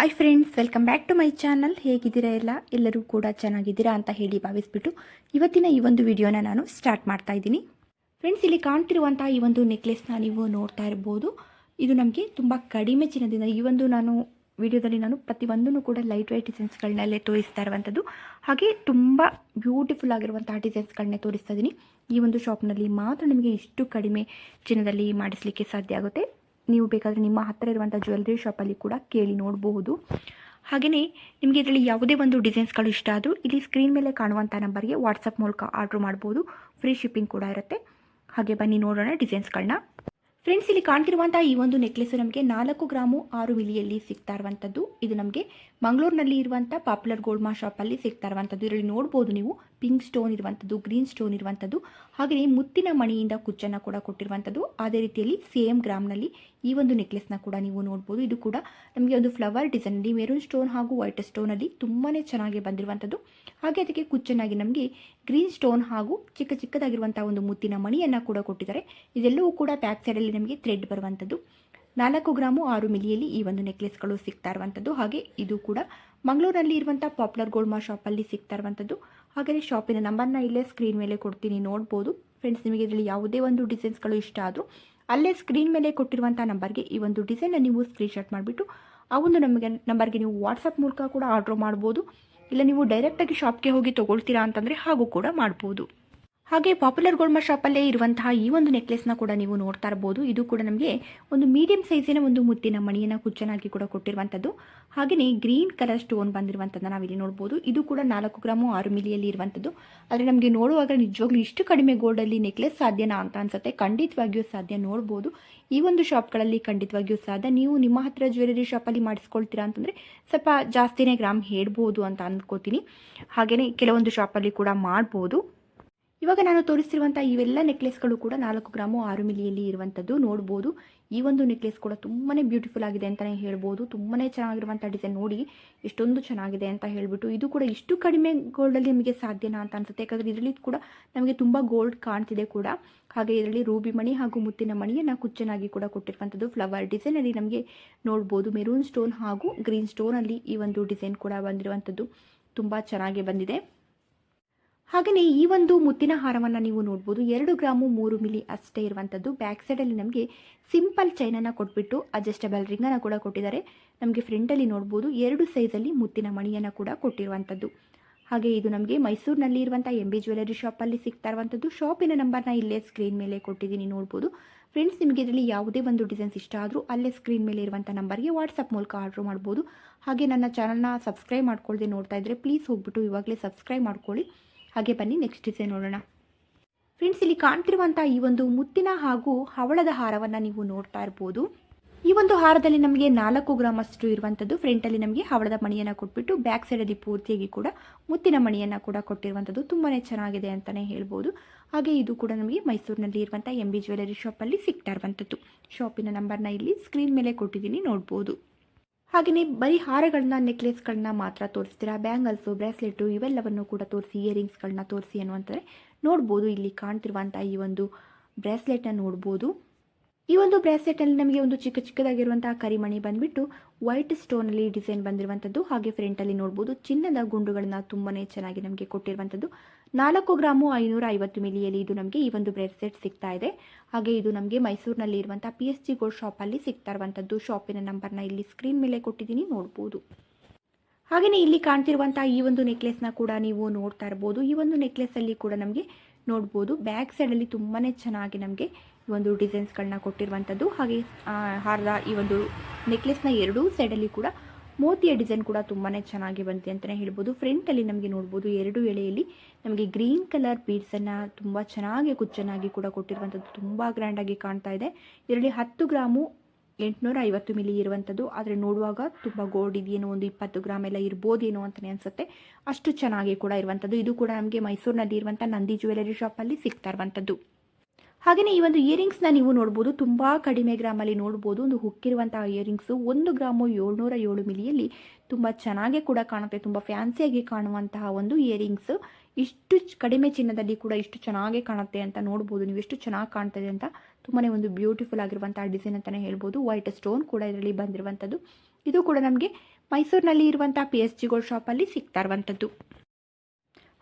Hi friends, welcome back to my channel. ಹೇಗಿದ್ದೀರಾ ಎಲ್ಲರೂ ಕೂಡ ಚೆನ್ನಾಗಿದ್ದೀರಾ ಅಂತ ಹೇಳಿ ಭಾವಿಸ್ಬಿಟ್ಟು ಇವತ್ತಿನ ಈ ಒಂದು ವಿಡಿಯೋನ ನಾನು ಸ್ಟಾರ್ಟ್ ಮಾಡ್ತಾ ಇದ್ದೀನಿ. ಫ್ರೆಂಡ್ಸ್, ಇಲ್ಲಿ ಕಾಣ್ತಿರುವಂಥ ಈ ಒಂದು ನೆಕ್ಲೆಸ್ನ ನೀವು ನೋಡ್ತಾ ಇರ್ಬೋದು. ಇದು ನಮಗೆ ತುಂಬ ಕಡಿಮೆ ಚಿನ್ನದಿಂದ ಈ ಒಂದು ವಿಡಿಯೋದಲ್ಲಿ ನಾನು ಪ್ರತಿಯೊಂದನ್ನು ಕೂಡ ಲೈಟ್ ವೈಟ್ ಡಿಸೈನ್ಸ್ಗಳನ್ನಲ್ಲೇ ತೋರಿಸ್ತಾ ಇರುವಂಥದ್ದು. ಹಾಗೆ ತುಂಬ ಬ್ಯೂಟಿಫುಲ್ ಆಗಿರುವಂಥ ಡಿಸೈನ್ಸ್ಗಳನ್ನೇ ತೋರಿಸ್ತಾ ಇದ್ದೀನಿ. ಈ ಒಂದು ಶಾಪ್ನಲ್ಲಿ ಮಾತ್ರ ನಿಮಗೆ ಇಷ್ಟು ಕಡಿಮೆ ಚಿನ್ನದಲ್ಲಿ ಮಾಡಿಸಲಿಕ್ಕೆ ಸಾಧ್ಯ ಆಗುತ್ತೆ. ನೀವು ಬೇಕಾದರೆ ನಿಮ್ಮ ಹತ್ತಿರ ಇರುವಂಥ ಜ್ಯುವೆಲ್ರಿ ಶಾಪಲ್ಲಿ ಕೂಡ ಕೇಳಿ ನೋಡಬಹುದು. ಹಾಗೆಯೇ ನಿಮಗೆ ಇದರಲ್ಲಿ ಯಾವುದೇ ಒಂದು ಡಿಸೈನ್ಸ್ಗಳು ಇಷ್ಟ ಆದರೂ ಇಲ್ಲಿ ಸ್ಕ್ರೀನ್ ಮೇಲೆ ಕಾಣುವಂಥ ನಂಬರ್ಗೆ ವಾಟ್ಸಪ್ ಮೂಲಕ ಆರ್ಡ್ರ್ ಮಾಡ್ಬೋದು. ಫ್ರೀ ಶಿಪ್ಪಿಂಗ್ ಕೂಡ ಇರುತ್ತೆ. ಹಾಗೆ ಬನ್ನಿ ನೋಡೋಣ ಡಿಸೈನ್ಸ್ಗಳನ್ನ. ಫ್ರೆಂಡ್ಸ್, ಇಲ್ಲಿ ಕಾಣ್ತಿರುವಂಥ ಈ ಒಂದು ನೆಕ್ಲೆಸು ನಮಗೆ 4 ಗ್ರಾಮು 6 ಮಿಲಿಯಲ್ಲಿ ಸಿಗ್ತಾ ಇರುವಂಥದ್ದು. ಇದು ನಮಗೆ ಮಂಗಳೂರಿನಲ್ಲಿ ಇರುವಂಥ ಪಾಪ್ಯುಲರ್ ಗೋಲ್ಡ್ ಮಾ ಶಾಪಲ್ಲಿ ಸಿಗ್ತಾ ಇರುವಂಥದ್ದು. ಇದರಲ್ಲಿ ನೋಡ್ಬೋದು ನೀವು ಪಿಂಕ್ ಸ್ಟೋನ್ ಇರುವಂಥದ್ದು, ಗ್ರೀನ್ ಸ್ಟೋನ್ ಇರುವಂಥದ್ದು, ಹಾಗೆಯೇ ಮುತ್ತಿನ ಮಣಿಯಿಂದ ಕುಚ್ಚನ್ನು ಕೂಡ ಕೊಟ್ಟಿರುವಂಥದ್ದು. ಅದೇ ರೀತಿಯಲ್ಲಿ ಸೇಮ್ ಗ್ರಾಮ್ನಲ್ಲಿ ಈ ಒಂದು ನೆಕ್ಲೆಸ್ನ ಕೂಡ ನೀವು ನೋಡ್ಬೋದು. ಇದು ಕೂಡ ನಮಗೆ ಒಂದು ಫ್ಲವರ್ ಡಿಸೈನಲ್ಲಿ ಮೆರೂನ್ ಸ್ಟೋನ್ ಹಾಗೂ ವೈಟ್ ಸ್ಟೋನಲ್ಲಿ ತುಂಬಾ ಚೆನ್ನಾಗಿ ಬಂದಿರುವಂಥದ್ದು. ಹಾಗೆ ಅದಕ್ಕೆ ಕುಚ್ಚನ್ನಾಗಿ ನಮಗೆ ಗ್ರೀನ್ ಸ್ಟೋನ್ ಹಾಗೂ ಚಿಕ್ಕದಾಗಿರುವಂಥ ಒಂದು ಮುತ್ತಿನ ಮಣಿಯನ್ನು ಕೂಡ ಕೊಟ್ಟಿದ್ದಾರೆ. ಇದೆಲ್ಲವೂ ಕೂಡ ಬ್ಯಾಕ್ ಸೈಡಲ್ಲಿ ನಮಗೆ ಥ್ರೆಡ್ ಬರುವಂಥದ್ದು. 4 ಗ್ರಾಮು 6 ಮಿಲಿಯಲ್ಲಿ ಈ ಒಂದು ನೆಕ್ಲೆಸ್ಗಳು ಸಿಗ್ತಾ ಇರುವಂಥದ್ದು. ಹಾಗೆ ಇದು ಕೂಡ ಮಂಗಳೂರಲ್ಲಿ ಇರುವಂಥ ಪಾಪ್ಯುಲರ್ ಗೋಲ್ಡ್ ಮಾ ಶಾಪಲ್ಲಿ ಸಿಗ್ತಾ ಇರುವಂಥದ್ದು. ಹಾಗೆಯೇ ಶಾಪಿನ ನಂಬರ್ನ ಇಲ್ಲೇ ಸ್ಕ್ರೀನ್ ಮೇಲೆ ಕೊಡ್ತೀನಿ, ನೋಡ್ಬೋದು. ಫ್ರೆಂಡ್ಸ್, ನಿಮಗೆ ಇದರಲ್ಲಿ ಯಾವುದೇ ಒಂದು ಡಿಸೈನ್ಸ್ಗಳು ಇಷ್ಟ ಆದರೂ ಅಲ್ಲೇ ಸ್ಕ್ರೀನ್ ಮೇಲೆ ಕೊಟ್ಟಿರುವಂಥ ನಂಬರ್ಗೆ ಈ ಒಂದು ಡಿಸೈನ್ನ ನೀವು ಸ್ಕ್ರೀನ್ಶಾಟ್ ಮಾಡಿಬಿಟ್ಟು ಆ ಒಂದು ನಂಬರ್ಗೆ ನೀವು ವಾಟ್ಸಪ್ ಮೂಲಕ ಕೂಡ ಆರ್ಡ್ರ್ ಮಾಡ್ಬೋದು. ಇಲ್ಲ ನೀವು ಡೈರೆಕ್ಟಾಗಿ ಶಾಪ್ಗೆ ಹೋಗಿ ತೊಗೊಳ್ತೀರಾ ಅಂತಂದರೆ ಹಾಗೂ ಕೂಡ ಮಾಡ್ಬೋದು. ಹಾಗೆ ಪಾಪ್ಯುಲರ್ ಗೋಲ್ಡ್ ಮಾ ಶಾಪಲ್ಲೇ ಇರುವಂತಹ ಈ ಒಂದು ನೆಕ್ಲೆಸ್ನ ಕೂಡ ನೀವು ನೋಡ್ತಾ ಇರ್ಬೋದು. ಇದು ಕೂಡ ನಮಗೆ ಒಂದು ಮೀಡಿಯಂ ಸೈಜಿನ ಒಂದು ಮುತ್ತಿನ ಮಣಿಯನ್ನು ಕುಚ್ಚನಾಗಿ ಕೂಡ ಕೊಟ್ಟಿರುವಂಥದ್ದು. ಹಾಗೆಯೇ ಗ್ರೀನ್ ಕಲರ್ ಸ್ಟೋನ್ ಬಂದಿರುವಂಥದ್ದನ್ನು ನಾವಿಲ್ಲಿ ನೋಡ್ಬೋದು. ಇದು ಕೂಡ 4 ಗ್ರಾಮು 6 ಮಿಲಿಯಲ್ಲಿ ಇರುವಂಥದ್ದು. ಆದರೆ ನಮಗೆ ನೋಡುವಾಗ ನಿಜವಾಗ್ಲೂ ಇಷ್ಟು ಕಡಿಮೆ ಗೋಲ್ಡಲ್ಲಿ ನೆಕ್ಲೆಸ್ ಸಾಧ್ಯನಾ ಅಂತ ಅನ್ಸುತ್ತೆ. ಖಂಡಿತವಾಗಿಯೂ ಸಾಧ್ಯ, ನೋಡ್ಬೋದು. ಈ ಒಂದು ಶಾಪ್ಗಳಲ್ಲಿ ಖಂಡಿತವಾಗಿಯೂ ಸಾಧ್ಯ. ನೀವು ನಿಮ್ಮ ಹತ್ತಿರ ಜ್ಯುವೆಲರಿ ಶಾಪಲ್ಲಿ ಮಾಡಿಸ್ಕೊಳ್ತೀರಾ ಅಂತಂದರೆ ಸ್ವಲ್ಪ ಜಾಸ್ತಿನೇ ಗ್ರಾಮ್ ಹೇಳ್ಬೋದು ಅಂತ ಅಂದ್ಕೋತೀನಿ. ಹಾಗೆಯೇ ಕೆಲವೊಂದು ಶಾಪಲ್ಲಿ ಕೂಡ ಮಾಡ್ಬೋದು. ಇವಾಗ ನಾನು ತೋರಿಸ್ತಿರುವಂಥ ಇವೆಲ್ಲ ನೆಕ್ಲೆಸ್ಗಳು ಕೂಡ 4 ಗ್ರಾಮು 6 ಮಿಲಿಯಲ್ಲಿ ಇರುವಂಥದ್ದು. ನೋಡ್ಬೋದು, ಈ ಒಂದು ನೆಕ್ಲೆಸ್ ಕೂಡ ತುಂಬಾ ಬ್ಯೂಟಿಫುಲ್ ಆಗಿದೆ ಅಂತಲೇ ಹೇಳ್ಬೋದು. ತುಂಬಾ ಚೆನ್ನಾಗಿರುವಂಥ ಡಿಸೈನ್, ನೋಡಿ ಎಷ್ಟೊಂದು ಚೆನ್ನಾಗಿದೆ ಅಂತ ಹೇಳಿಬಿಟ್ಟು. ಇದು ಕೂಡ ಇಷ್ಟು ಕಡಿಮೆ ಗೋಲ್ಡಲ್ಲಿ ನಿಮಗೆ ಸಾಧ್ಯನಾ ಅಂತ ಅನಿಸುತ್ತೆ. ಯಾಕಂದರೆ ಇದರಲ್ಲಿ ಕೂಡ ನಮಗೆ ತುಂಬ ಗೋಲ್ಡ್ ಕಾಣ್ತಿದೆ ಕೂಡ. ಹಾಗೆ ಇದರಲ್ಲಿ ರೂಬಿ ಮಣಿ ಹಾಗೂ ಮುತ್ತಿನ ಮಣಿಯನ್ನು ಕುಚ್ಚನಾಗಿ ಕೂಡ ಕೊಟ್ಟಿರುವಂಥದ್ದು. ಫ್ಲವರ್ ಡಿಸೈನಲ್ಲಿ ನಮಗೆ ನೋಡ್ಬೋದು ಮೆರೂನ್ ಸ್ಟೋನ್ ಹಾಗೂ ಗ್ರೀನ್ ಸ್ಟೋನಲ್ಲಿ ಈ ಒಂದು ಡಿಸೈನ್ ಕೂಡ ಬಂದಿರುವಂಥದ್ದು. ತುಂಬ ಚೆನ್ನಾಗಿ ಬಂದಿದೆ. ಹಾಗೆಯೇ ಈ ಒಂದು ಮುತ್ತಿನ ಹಾರವನ್ನು ನೀವು ನೋಡ್ಬೋದು. 2 ಗ್ರಾಮು 3 ಮಿಲಿ ಅಷ್ಟೇ ಇರುವಂಥದ್ದು. ಬ್ಯಾಕ್ ಸೈಡಲ್ಲಿ ನಮಗೆ ಸಿಂಪಲ್ ಚೈನನ್ನು ಕೊಟ್ಬಿಟ್ಟು ಅಡ್ಜಸ್ಟಬಲ್ ರಿಂಗನ್ನು ಕೂಡ ಕೊಟ್ಟಿದ್ದಾರೆ. ನಮಗೆ ಫ್ರಂಟಲ್ಲಿ ನೋಡ್ಬೋದು 2 ಸೈಜಲ್ಲಿ ಮುತ್ತಿನ ಮಣಿಯನ್ನು ಕೂಡ ಕೊಟ್ಟಿರುವಂಥದ್ದು. ಹಾಗೆ ಇದು ನಮಗೆ ಮೈಸೂರಿನಲ್ಲಿ ಇರುವಂಥ MB ಜ್ಯುವೆಲರಿ ಶಾಪಲ್ಲಿ ಸಿಗ್ತಾ ಇರುವಂಥದ್ದು. ಶಾಪಿನ ನಂಬರ್ನ ಇಲ್ಲೇ ಸ್ಕ್ರೀನ್ ಮೇಲೆ ಕೊಟ್ಟಿದ್ದೀನಿ, ನೋಡ್ಬೋದು. ಫ್ರೆಂಡ್ಸ್, ನಿಮಗೆ ಇದರಲ್ಲಿ ಯಾವುದೇ ಒಂದು ಡಿಸೈನ್ಸ್ ಇಷ್ಟ ಆದರೂ ಅಲ್ಲೇ ಸ್ಕ್ರೀನ್ ಮೇಲೆ ಇರುವಂಥ ನಂಬರ್ಗೆ ವಾಟ್ಸಪ್ ಮೂಲಕ ಆರ್ಡ್ರ್ ಮಾಡ್ಬೋದು. ಹಾಗೆ ನನ್ನ ಚಾನಲ್ನ ಸಬ್ಸ್ಕ್ರೈಬ್ ಮಾಡ್ಕೊಳ್ಳದೆ ನೋಡ್ತಾ ಇದ್ದರೆ ಪ್ಲೀಸ್ ಹೋಗ್ಬಿಟ್ಟು ಇವಾಗಲೇ ಸಬ್ಸ್ಕ್ರೈಬ್ ಮಾಡ್ಕೊಳ್ಳಿ. ಹಾಗೆ ಬನ್ನಿ ನೆಕ್ಸ್ಟ್ ಡಿಸೈನ್ ನೋಡೋಣ. ಫ್ರೆಂಡ್ಸ್, ಇಲ್ಲಿ ಕಾಣ್ತಿರುವಂಥ ಈ ಒಂದು ಮುತ್ತಿನ ಹಾಗೂ ಹವಳದ ಹಾರವನ್ನು ನೀವು ನೋಡ್ತಾ ಇರ್ಬೋದು. ಈ ಒಂದು ಹಾರದಲ್ಲಿ ನಮಗೆ 4 ಗ್ರಾಮ್ ಅಷ್ಟು ಇರುವಂಥದ್ದು. ಫ್ರಂಟಲ್ಲಿ ನಮಗೆ ಹವಳದ ಮಣಿಯನ್ನು ಕೊಟ್ಬಿಟ್ಟು ಬ್ಯಾಕ್ ಸೈಡಲ್ಲಿ ಪೂರ್ತಿಯಾಗಿ ಕೂಡ ಮುತ್ತಿನ ಮಣಿಯನ್ನು ಕೂಡ ಕೊಟ್ಟಿರುವಂಥದ್ದು. ತುಂಬಾ ಚೆನ್ನಾಗಿದೆ ಅಂತಲೇ ಹೇಳ್ಬೋದು. ಹಾಗೆ ಇದು ಕೂಡ ನಮಗೆ ಮೈಸೂರಿನಲ್ಲಿ ಇರುವಂಥ MB ಜ್ಯುವೆಲರಿ ಶಾಪಲ್ಲಿ ಸಿಗ್ತಾ ಇರುವಂಥದ್ದು. ಶಾಪಿನ ನಂಬರ್ನ ಇಲ್ಲಿ ಸ್ಕ್ರೀನ್ ಮೇಲೆ ಕೊಟ್ಟಿದ್ದೀನಿ, ನೋಡ್ಬೋದು. ಹಾಗೆಯೇ ಬರೀ ಹಾರಗಳನ್ನ ನೆಕ್ಲೆಸ್ಗಳನ್ನ ಮಾತ್ರ ತೋರಿಸ್ತೀರಾ, ಬ್ಯಾಂಗಲ್ಸು, ಬ್ರೇಸ್ಲೆಟು ಇವೆಲ್ಲವನ್ನು ಕೂಡ ತೋರಿಸಿ, ಇಯರಿಂಗ್ಸ್ಗಳನ್ನ ತೋರಿಸಿ ಅನ್ನುವಂಥದ್ದರೆ ನೋಡ್ಬೋದು. ಇಲ್ಲಿ ಕಾಣ್ತಿರುವಂಥ ಈ ಒಂದು ಬ್ರೇಸ್ಲೆಟನ್ನು ನೋಡ್ಬೋದು. ಈ ಒಂದು ಬ್ರೇಸ್ಲೆಟಲ್ಲಿ ನಮಗೆ ಒಂದು ಚಿಕ್ಕದಾಗಿರುವಂಥ ಕರಿಮಣಿ ಬಂದುಬಿಟ್ಟು ವೈಟ್ ಸ್ಟೋನಲ್ಲಿ ಡಿಸೈನ್ ಬಂದಿರುವಂಥದ್ದು. ಹಾಗೆ ಫ್ರಂಟಲ್ಲಿ ನೋಡ್ಬೋದು ಚಿನ್ನದ ಗುಂಡುಗಳನ್ನ ತುಂಬಾ ಚೆನ್ನಾಗಿ ನಮಗೆ ಕೊಟ್ಟಿರುವಂಥದ್ದು. 4 ಗ್ರಾಮು 550 ಮಿಲಿಯಲ್ಲಿ ಇದು ನಮಗೆ ಈ ಒಂದು ಬ್ರೇಸ್ಲೆಟ್ ಸಿಗ್ತಾ ಇದೆ. ಹಾಗೆ ಇದು ನಮಗೆ ಮೈಸೂರಿನಲ್ಲಿ ಇರುವಂಥ PSG ಗೋಲ್ಡ್ ಶಾಪಲ್ಲಿ ಸಿಗ್ತಾ ಇರುವಂಥದ್ದು. ಶಾಪಿನ ನಂಬರ್ನ ಇಲ್ಲಿ ಸ್ಕ್ರೀನ್ ಮೇಲೆ ಕೊಟ್ಟಿದ್ದೀನಿ, ನೋಡ್ಬೋದು. ಹಾಗೆಯೇ ಇಲ್ಲಿ ಕಾಣ್ತಿರುವಂಥ ಈ ಒಂದು ನೆಕ್ಲೆಸ್ನ ಕೂಡ ನೀವು ನೋಡ್ತಾ ಇರ್ಬೋದು. ಈ ಒಂದು ನೆಕ್ಲೆಸ್ಸಲ್ಲಿ ಕೂಡ ನಮಗೆ ನೋಡ್ಬೋದು ಬ್ಯಾಕ್ ಸೈಡಲ್ಲಿ ತುಂಬಾ ಚೆನ್ನಾಗಿ ನಮಗೆ ಈ ಒಂದು ಡಿಸೈನ್ಸ್ಗಳನ್ನ ಕೊಟ್ಟಿರುವಂಥದ್ದು. ಹಾಗೆ ಹಾರದ ಈ ಒಂದು ನೆಕ್ಲೆಸ್ನ 2 ಸೈಡಲ್ಲಿ ಕೂಡ ಮೋತಿಯ ಡಿಸೈನ್ ಕೂಡ ತುಂಬಾ ಚೆನ್ನಾಗಿ ಬಂದಿದೆ ಅಂತಲೇ ಹೇಳ್ಬೋದು. ಫ್ರಂಟಲ್ಲಿ ನಮಗೆ ನೋಡ್ಬೋದು 2 ಎಳೆಯಲ್ಲಿ ನಮಗೆ ಗ್ರೀನ್ ಕಲರ್ ಬೀಡ್ಸನ್ನು ತುಂಬ ಚೆನ್ನಾಗಿ ಕುಚ್ಚನಾಗಿ ಕೂಡ ಕೊಟ್ಟಿರುವಂಥದ್ದು. ತುಂಬ ಗ್ರ್ಯಾಂಡಾಗಿ ಕಾಣ್ತಾ ಇದೆ. ಇದರಲ್ಲಿ 10 ಗ್ರಾಮು 850 ಮಿಲಿ ಇರುವಂಥದ್ದು. ಆದರೆ ನೋಡುವಾಗ ತುಂಬ ಗೋಲ್ಡ್ ಇದೆಯೇನೋ, ಒಂದು 20 ಗ್ರಾಮ್ ಎಲ್ಲ ಇರ್ಬೋದೇನೋ ಅಂತಲೇ ಅನಿಸುತ್ತೆ. ಅಷ್ಟು ಚೆನ್ನಾಗಿ ಕೂಡ ಇರುವಂಥದ್ದು. ಇದು ಕೂಡ ನಮಗೆ ಮೈಸೂರಿನಲ್ಲಿ ಇರುವಂಥ ನಂದಿ ಜ್ಯುವೆಲರಿ ಶಾಪಲ್ಲಿ ಸಿಗ್ತಾ ಇರುವಂಥದ್ದು. ಹಾಗೆಯೇ ಈ ಒಂದು ಇಯರಿಂಗ್ಸ್ನ ನೀವು ನೋಡ್ಬೋದು. ತುಂಬ ಕಡಿಮೆ ಗ್ರಾಮಲ್ಲಿ ನೋಡ್ಬೋದು. ಒಂದು ಹುಕ್ಕಿರುವಂಥ ಇಯರಿಂಗ್ಸು 1 ಗ್ರಾಮು 707 ಮಿಲಿಯಲ್ಲಿ ತುಂಬ ಚೆನ್ನಾಗಿ ಕೂಡ ಕಾಣುತ್ತೆ. ತುಂಬ ಫ್ಯಾನ್ಸಿಯಾಗಿ ಕಾಣುವಂತಹ ಒಂದು ಇಯರಿಂಗ್ಸ್. ಇಷ್ಟು ಕಡಿಮೆ ಚಿನ್ನದಲ್ಲಿ ಕೂಡ ಇಷ್ಟು ಚೆನ್ನಾಗಿ ಕಾಣುತ್ತೆ ಅಂತ ನೋಡ್ಬೋದು. ನೀವು ಎಷ್ಟು ಚೆನ್ನಾಗಿ ಕಾಣ್ತದೆ ಅಂತ. ತುಂಬಾ ಒಂದು ಬ್ಯೂಟಿಫುಲ್ ಆಗಿರುವಂಥ ಡಿಸೈನ್ ಅಂತಲೇ ಹೇಳ್ಬೋದು. ವೈಟ್ ಸ್ಟೋನ್ ಕೂಡ ಇದರಲ್ಲಿ ಬಂದಿರುವಂಥದ್ದು. ಇದು ಕೂಡ ನಮಗೆ ಮೈಸೂರಿನಲ್ಲಿ ಇರುವಂಥ PSG ಗೋಲ್ಡ್ ಶಾಪಲ್ಲಿ ಸಿಗ್ತಾ ಇರುವಂಥದ್ದು.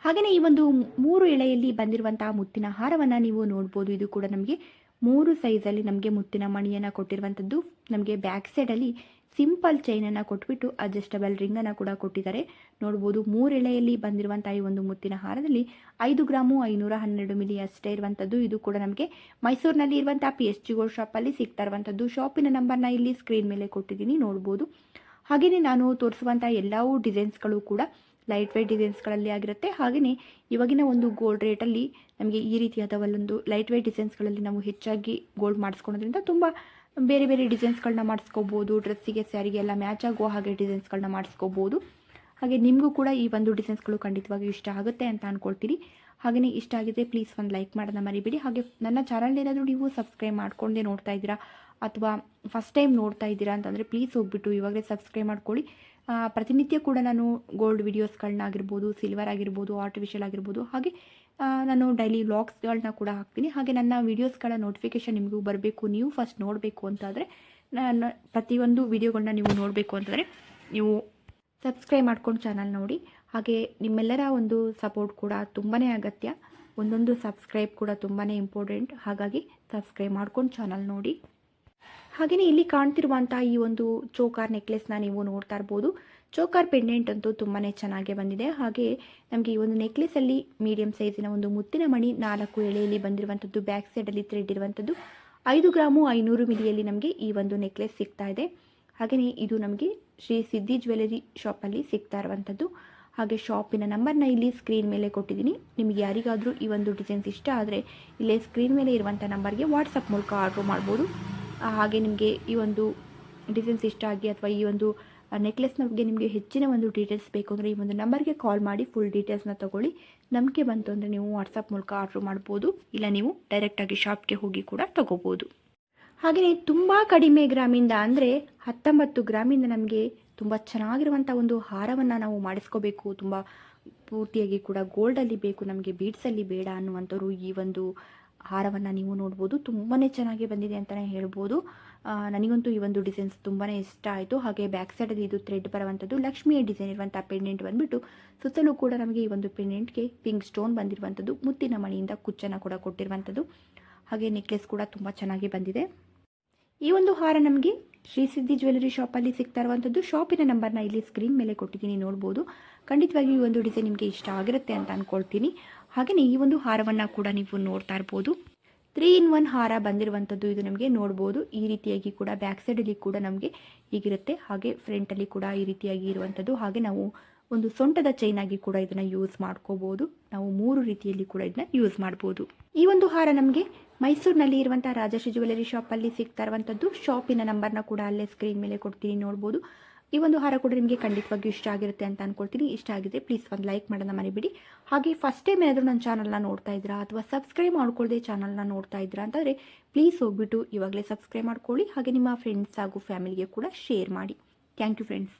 ಹಾಗೆಯೇ ಈ ಒಂದು 3 ಎಳೆಯಲ್ಲಿ ಬಂದಿರುವಂತಹ ಮುತ್ತಿನ ಹಾರವನ್ನು ನೀವು ನೋಡ್ಬೋದು. ಇದು ಕೂಡ ನಮಗೆ 3 ಸೈಜಲ್ಲಿ ನಮಗೆ ಮುತ್ತಿನ ಮಣಿಯನ್ನು ಕೊಟ್ಟಿರುವಂಥದ್ದು. ನಮಗೆ ಬ್ಯಾಕ್ ಸೈಡಲ್ಲಿ ಸಿಂಪಲ್ ಚೈನನ್ನು ಕೊಟ್ಬಿಟ್ಟು ಅಡ್ಜಸ್ಟಬಲ್ ರಿಂಗನ್ನು ಕೂಡ ಕೊಟ್ಟಿದ್ದಾರೆ. ನೋಡ್ಬೋದು 3 ಎಳೆಯಲ್ಲಿ ಬಂದಿರುವಂಥ ಈ ಒಂದು ಮುತ್ತಿನ ಹಾರದಲ್ಲಿ 5 ಗ್ರಾಮು 512 ಮಿಲಿ ಅಷ್ಟೇ ಇರುವಂಥದ್ದು. ಇದು ಕೂಡ ನಮಗೆ ಮೈಸೂರಿನಲ್ಲಿ ಇರುವಂಥ PSG ಗೋಲ್ಡ್ ಶಾಪಲ್ಲಿ ಸಿಗ್ತಾ ಇರುವಂಥದ್ದು. ಶಾಪಿನ ನಂಬರ್ನ ಇಲ್ಲಿ ಸ್ಕ್ರೀನ್ ಮೇಲೆ ಕೊಟ್ಟಿದ್ದೀನಿ, ನೋಡ್ಬೋದು. ಹಾಗೆಯೇ ನಾನು ತೋರಿಸುವಂಥ ಎಲ್ಲವೂ ಡಿಸೈನ್ಸ್ಗಳು ಕೂಡ ಲೈಟ್ ವೇಟ್ ಡಿಸೈನ್ಸ್ಗಳಲ್ಲಿ ಆಗಿರುತ್ತೆ. ಹಾಗೆಯೇ ಇವಾಗಿನ ಒಂದು ಗೋಲ್ಡ್ ರೇಟಲ್ಲಿ ನಮಗೆ ಈ ರೀತಿಯಾದ ಒಂದು ಲೈಟ್ ವೇಟ್ ಡಿಸೈನ್ಸ್ಗಳಲ್ಲಿ ನಾವು ಹೆಚ್ಚಾಗಿ ಗೋಲ್ಡ್ ಮಾಡಿಸ್ಕೊಳೋದ್ರಿಂದ ತುಂಬ ಬೇರೆ ಬೇರೆ ಡಿಸೈನ್ಸ್ಗಳನ್ನ ಮಾಡಿಸ್ಕೋಬೋದು. ಡ್ರೆಸ್ಸಿಗೆ ಸ್ಯಾರಿಗೆ ಎಲ್ಲ ಮ್ಯಾಚ್ ಆಗೋ ಹಾಗೆ ಡಿಸೈನ್ಸ್ಗಳನ್ನ ಮಾಡಿಸ್ಕೋಬೋದು. ಹಾಗೆ ನಿಮಗೂ ಕೂಡ ಈ ಒಂದು ಡಿಸೈನ್ಸ್ಗಳು ಖಂಡಿತವಾಗಿಯೂ ಇಷ್ಟ ಆಗುತ್ತೆ ಅಂತ ಅಂದ್ಕೊಳ್ತೀರಿ. ಹಾಗೆಯೇ ಇಷ್ಟ ಆಗಿದೆ ಪ್ಲೀಸ್ ಒಂದು ಲೈಕ್ ಮಾಡೋದನ್ನ ಮರಿಬೇಡಿ. ಹಾಗೆ ನನ್ನ ಚಾನಲ್ ಏನಾದರೂ ನೀವು ಸಬ್ಸ್ಕ್ರೈಬ್ ಮಾಡ್ಕೊಂಡೇ ನೋಡ್ತಾ ಇದ್ದೀರಾ ಅಥವಾ ಫಸ್ಟ್ ಟೈಮ್ ನೋಡ್ತಾ ಇದ್ದೀರಾ ಅಂತಂದರೆ ಪ್ಲೀಸ್ ಹೋಗ್ಬಿಟ್ಟು ಇವಾಗಲೇ ಸಬ್ಸ್ಕ್ರೈಬ್ ಮಾಡ್ಕೊಳ್ಳಿ. ಪ್ರತಿನಿತ್ಯ ಕೂಡ ನಾನು ಗೋಲ್ಡ್ ವಿಡಿಯೋಸ್ಗಳನ್ನಾಗಿರ್ಬೋದು, ಸಿಲ್ವರ್ ಆಗಿರ್ಬೋದು, ಆರ್ಟಿಫಿಷಿಯಲ್ ಆಗಿರ್ಬೋದು, ಹಾಗೆ ನಾನು ಡೈಲಿ ವ್ಲಾಗ್ಸ್ಗಳನ್ನ ಕೂಡ ಹಾಕ್ತೀನಿ. ಹಾಗೆ ನನ್ನ ವೀಡಿಯೋಸ್ಗಳ ನೋಟಿಫಿಕೇಷನ್ ನಿಮಗೂ ಬರಬೇಕು, ನೀವು ಫಸ್ಟ್ ನೋಡಬೇಕು ಅಂತಾದರೆ, ನಾನು ಪ್ರತಿಯೊಂದು ವಿಡಿಯೋಗಳನ್ನ ನೀವು ನೋಡಬೇಕು ಅಂತಂದರೆ ನೀವು ಸಬ್ಸ್ಕ್ರೈಬ್ ಮಾಡ್ಕೊಂಡು ಚಾನಲ್ ನೋಡಿ. ಹಾಗೆ ನಿಮ್ಮೆಲ್ಲರ ಒಂದು ಸಪೋರ್ಟ್ ಕೂಡ ತುಂಬಾ ಅಗತ್ಯ. ಒಂದೊಂದು ಸಬ್ಸ್ಕ್ರೈಬ್ ಕೂಡ ತುಂಬಾ ಇಂಪಾರ್ಟೆಂಟ್. ಹಾಗಾಗಿ ಸಬ್ಸ್ಕ್ರೈಬ್ ಮಾಡ್ಕೊಂಡು ಚಾನಲ್ ನೋಡಿ. ಹಾಗೆಯೇ ಇಲ್ಲಿ ಕಾಣ್ತಿರುವಂಥ ಈ ಒಂದು ಚೋಕಾರ್ ನೆಕ್ಲೆಸ್ನ ನೀವು ನೋಡ್ತಾ ಇರ್ಬೋದು. ಚೋಕಾರ್ ಪೆಂಡೆಂಟ್ ಅಂತೂ ತುಂಬಾ ಚೆನ್ನಾಗಿ ಬಂದಿದೆ. ಹಾಗೆ ನಮಗೆ ಈ ಒಂದು ನೆಕ್ಲೆಸಲ್ಲಿ ಮೀಡಿಯಂ ಸೈಜಿನ ಒಂದು ಮುತ್ತಿನ ಮಣಿ 4 ಎಳೆಯಲ್ಲಿ ಬಂದಿರುವಂಥದ್ದು, ಬ್ಯಾಕ್ ಸೈಡಲ್ಲಿ ಥ್ರೆಡ್ ಇರುವಂಥದ್ದು, 5 ಗ್ರಾಮು 500 ಮಿಲಿಯಲ್ಲಿ ನಮಗೆ ಈ ಒಂದು ನೆಕ್ಲೆಸ್ ಸಿಗ್ತಾ ಇದೆ. ಹಾಗೆಯೇ ಇದು ನಮಗೆ ಶ್ರೀ ಸಿದ್ಧಿ ಜ್ಯುವೆಲರಿ ಶಾಪಲ್ಲಿ ಸಿಗ್ತಾ ಇರುವಂಥದ್ದು. ಹಾಗೆ ಶಾಪಿನ ನಂಬರ್ನ ಇಲ್ಲಿ ಸ್ಕ್ರೀನ್ ಮೇಲೆ ಕೊಟ್ಟಿದ್ದೀನಿ. ನಿಮಗೆ ಯಾರಿಗಾದರೂ ಈ ಒಂದು ಡಿಸೈನ್ಸ್ ಇಷ್ಟ ಆದರೆ ಇಲ್ಲೇ ಸ್ಕ್ರೀನ್ ಮೇಲೆ ಇರುವಂಥ ನಂಬರ್ಗೆ ವಾಟ್ಸಪ್ ಮೂಲಕ ಆರ್ಡ್ರ್ ಮಾಡ್ಬೋದು. ಹಾಗೆ ನಿಮಗೆ ಈ ಒಂದು ಡಿಸೈನ್ಸ್ ಇಷ್ಟ ಆಗಿ ಅಥವಾ ಈ ಒಂದು ನೆಕ್ಲೆಸ್ನ ಬಗ್ಗೆ ನಿಮಗೆ ಹೆಚ್ಚಿನ ಒಂದು ಡೀಟೇಲ್ಸ್ ಬೇಕು ಅಂದರೆ ಈ ಒಂದು ನಂಬರ್ಗೆ ಕಾಲ್ ಮಾಡಿ ಫುಲ್ ಡೀಟೇಲ್ಸ್ನ ತೊಗೊಳ್ಳಿ. ನಂಬಿಕೆ ಬಂತು ಅಂದರೆ ನೀವು ವಾಟ್ಸಪ್ ಮೂಲಕ ಆರ್ಡ್ರ್ ಮಾಡ್ಬೋದು, ಇಲ್ಲ ನೀವು ಡೈರೆಕ್ಟಾಗಿ ಶಾಪ್ಗೆ ಹೋಗಿ ಕೂಡ ತೊಗೋಬೋದು. ಹಾಗೆಯೇ ತುಂಬ ಕಡಿಮೆ ಗ್ರಾಮಿಂದ ಅಂದರೆ 19 ಗ್ರಾಮಿಂದ ನಮಗೆ ತುಂಬ ಚೆನ್ನಾಗಿರುವಂಥ ಒಂದು ಹಾರವನ್ನು ನಾವು ಮಾಡಿಸ್ಕೋಬೇಕು, ತುಂಬ ಪೂರ್ತಿಯಾಗಿ ಕೂಡ ಗೋಲ್ಡಲ್ಲಿ ಬೇಕು, ನಮಗೆ ಬೀಡ್ಸಲ್ಲಿ ಬೇಡ ಅನ್ನುವಂಥವ್ರು ಈ ಒಂದು ಹಾರವನ್ನು ನೀವು ನೋಡ್ಬೋದು. ತುಂಬಾ ಚೆನ್ನಾಗಿ ಬಂದಿದೆ ಅಂತಲೇ ಹೇಳ್ಬೋದು. ನನಗಂತೂ ಈ ಒಂದು ಡಿಸೈನ್ಸ್ ತುಂಬಾ ಇಷ್ಟ ಆಯಿತು. ಹಾಗೆ ಬ್ಯಾಕ್ ಸೈಡಲ್ಲಿ ಇದು ಥ್ರೆಡ್ ಬರುವಂಥದ್ದು, ಲಕ್ಷ್ಮಿಯ ಡಿಸೈನ್ ಇರುವಂಥ ಪೆಂಡೆಂಟ್ ಬಂದುಬಿಟ್ಟು ಸುತ್ತಲೂ ಕೂಡ ನಮಗೆ ಈ ಒಂದು ಪೆಂಡೆಂಟ್ಗೆ ಪಿಂಕ್ ಸ್ಟೋನ್ ಬಂದಿರುವಂಥದ್ದು, ಮುತ್ತಿನ ಮಣಿಯಿಂದ ಕುಚ್ಚನ್ನು ಕೂಡ ಕೊಟ್ಟಿರುವಂಥದ್ದು. ಹಾಗೆ ನೆಕ್ಲೆಸ್ ಕೂಡ ತುಂಬ ಚೆನ್ನಾಗಿ ಬಂದಿದೆ. ಈ ಒಂದು ಹಾರ ನಮಗೆ ಶ್ರೀ ಸಿದ್ಧಿ ಜ್ಯುವೆಲರಿ ಶಾಪಲ್ಲಿ ಸಿಗ್ತಾ ಇರುವಂಥದ್ದು. ಶಾಪಿನ ನಂಬರ್ನ ಇಲ್ಲಿ ಸ್ಕ್ರೀನ್ ಮೇಲೆ ಕೊಟ್ಟಿದ್ದೀನಿ, ನೋಡ್ಬೋದು. ಖಂಡಿತವಾಗಿಯೂ ಈ ಒಂದು ಡಿಸೈನ್ ನಿಮಗೆ ಇಷ್ಟ ಆಗಿರುತ್ತೆ ಅಂತ ಅಂದ್ಕೊಳ್ತೀನಿ. ಹಾಗೆಯೇ ಈ ಒಂದು ಹಾರವನ್ನು ಕೂಡ ನೀವು ನೋಡ್ತಾ ಇರ್ಬೋದು. 3-in-1 ಹಾರ ಬಂದಿರುವಂಥದ್ದು. ಇದು ನಮಗೆ ನೋಡ್ಬೋದು ಈ ರೀತಿಯಾಗಿ ಕೂಡ ಬ್ಯಾಕ್ ಸೈಡಲ್ಲಿ ಕೂಡ ನಮಗೆ ಹೀಗಿರುತ್ತೆ, ಹಾಗೆ ಫ್ರಂಟಲ್ಲಿ ಕೂಡ ಈ ರೀತಿಯಾಗಿ ಇರುವಂಥದ್ದು. ಹಾಗೆ ನಾವು ಒಂದು ಸೊಂಟದ ಚೈನ್ ಆಗಿ ಕೂಡ ಇದನ್ನು ಯೂಸ್ ಮಾಡ್ಕೋಬೋದು. ನಾವು 3 ರೀತಿಯಲ್ಲಿ ಕೂಡ ಇದನ್ನ ಯೂಸ್ ಮಾಡ್ಬೋದು. ಈ ಒಂದು ಹಾರ ನಮಗೆ ಮೈಸೂರಿನಲ್ಲಿ ಇರುವಂಥ ರಾಜಶ್ರೀ ಜ್ಯುವೆಲರಿ ಶಾಪಲ್ಲಿ ಸಿಗ್ತಾ ಇರುವಂಥದ್ದು. ಶಾಪಿನ ನಂಬರ್ನ ಕೂಡ ಅಲ್ಲೇ ಸ್ಕ್ರೀನ್ ಮೇಲೆ ಕೊಡ್ತೀನಿ, ನೋಡ್ಬೋದು. ಈ ಒಂದು ಹಾರ ಕೂಡ ನಿಮಗೆ ಖಂಡಿತವಾಗಿಯೂ ಇಷ್ಟ ಆಗಿರುತ್ತೆ ಅಂತ ಅಂದ್ಕೊಳ್ತೀನಿ. ಇಷ್ಟ ಆಗಿದೆ ಪ್ಲೀಸ್ ಒಂದು ಲೈಕ್ ಮಾಡೋದನ್ನ ಮರಿಬೇಡಿ. ಹಾಗೆ ಫಸ್ಟ್ ಟೈಮ್ ಏನಾದರೂ ನನ್ನ ಚಾನಲ್ನ ನೋಡ್ತಾ ಇದ್ದೀರಾ ಅಥವಾ ಸಬ್ಸ್ಕ್ರೈಬ್ ಮಾಡ್ಕೊಳ್ಳದೆ ಚಾನಲ್ನ ನೋಡ್ತಾ ಇದ್ದೀರಾ ಅಂತಂದರೆ ಪ್ಲೀಸ್ ಹೋಗ್ಬಿಟ್ಟು ಇವಾಗಲೇ ಸಬ್ಸ್ಕ್ರೈಬ್ ಮಾಡ್ಕೊಳ್ಳಿ. ಹಾಗೆ ನಿಮ್ಮ ಫ್ರೆಂಡ್ಸ್ ಹಾಗೂ ಫ್ಯಾಮಿಲಿಗೆ ಕೂಡ ಶೇರ್ ಮಾಡಿ. Thank you friends.